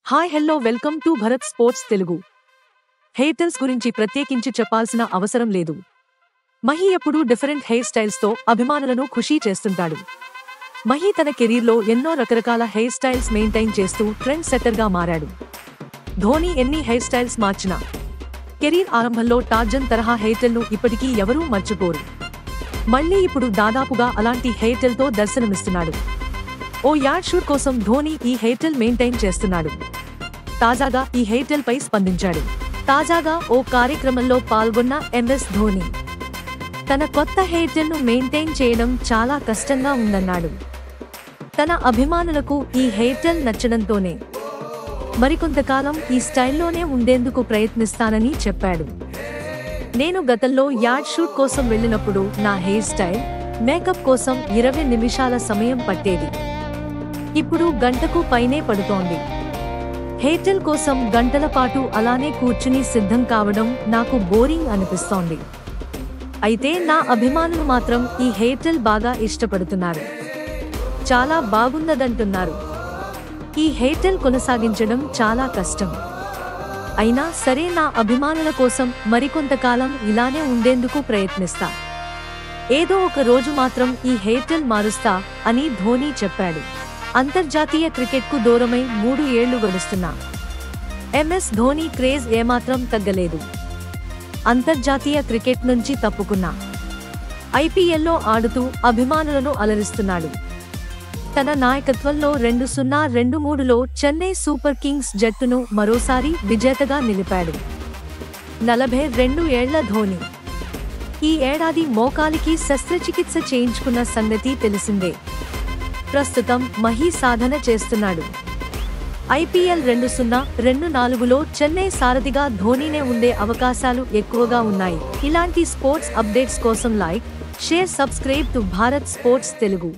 Hi hello welcome to Bharat sports Telugu. హెయిర్టల్స్ గురించి ప్రత్యేకించి చెప్పాల్సిన అవసరం లేదు. మహి ఎప్పుడూ డిఫరెంట్ హెయిర్ స్టైల్స్తో అభిమానులను ఖుషీ చేస్తుంటాడు. మహి తన కెరీర్లో ఎన్నో రకరకాల హెయిర్ స్టైల్స్ మెయింటైన్ చేస్తూ ట్రెండ్ సెట్టర్గా మారాడు. ధోని ఎన్ని హెయిర్ స్టైల్స్ మార్చినా కెరీర్ ఆరంభంలో టార్జన్ తరహా హెయిర్టెల్ను ఇప్పటికీ ఎవరూ మర్చిపోరు. మళ్లీ ఇప్పుడు దాదాపుగా అలాంటి హెయిర్టెల్తో దర్శనమిస్తున్నాడు. ఓ యాడ్ షూట్ కోసం ధోని ఈ హెయిర్టెల్ మెయింటైన్ చేస్తున్నాడు. తాజాగా ఈ హెయిర్టెల్ పై స్పందించాడు. తాజాగా ఓ కార్యక్రమంలో పాల్గొన్న ఎంఎస్ ధోని తన కొత్త హెయిర్టెల్ ను మెయింటైన్ చేయడం చాలా కష్టంగా ఉందన్నాడు. తన అభిమానులకు ఈ హెయిర్టెల్ నచ్చడంతోనే మరికొంతకాలం ఈ స్టైల్లోనే ఉండేందుకు ప్రయత్నిస్తానని చెప్పాడు. నేను గతంలో యాడ్ షూట్ కోసం వెళ్ళినప్పుడు నా హెయిర్ స్టైల్, మేకప్ కోసం 20 నిమిషాల సమయం పట్టేది. ఇప్పుడు గంటకు పైనే పడుతోంది. హెయిర్టెల్ కోసం గంటల పాటు అలానే కూర్చుని సిద్ధం కావడం నాకు బోరింగ్ అనిపిస్తోంది. అయితే నా అభిమానులు మాత్రం ఈ హెయిర్టెల్ బాగా ఇష్టపడుతున్నారు. చాలా బాగుందదంటున్నారు. ఈ హెయిర్టెల్ కొనసాగించడం చాలా కష్టం. అయినా సరే నా అభిమానుల కోసం మరికొంతకాలం ఇలానే ఉండేందుకు ప్రయత్నిస్తా. ఏదో ఒక రోజు మాత్రం ఈ హెయిర్టెల్ మారుస్తా అని ధోని చెప్పాడు. అంతర్జాతీయ క్రికెట్కు దూరమై 3 ఏళ్లు గడుస్తున్నా ఎంఎస్ ధోని క్రేజ్ ఏమాత్రం తగ్గలేదు. అంతర్జాతీయ క్రికెట్ నుంచి తప్పుకున్నా ఐపీఎల్లో ఆడుతూ అభిమానులను అలరిస్తున్నాడు. తన నాయకత్వంలో 2023లో చెన్నై సూపర్ కింగ్స్ జట్టును మరోసారి విజేతగా నిలిపాడు. 42 ఏళ్ల ధోని ఈ ఏడాది మోకాలికి శస్త్రచికిత్స చేయించుకున్న సంగతి తెలిసిందే. ప్రస్తుతం మహి సాధన చేస్తున్నాడు. ఐపీఎల్ 2024లో చెన్నై సారథిగా ధోనీనే ఉండే అవకాశాలు ఎక్కువగా ఉన్నాయి. ఇలాంటి స్పోర్ట్స్ అప్డేట్స్ కోసం like, share, subscribe to Bharat sports Telugu.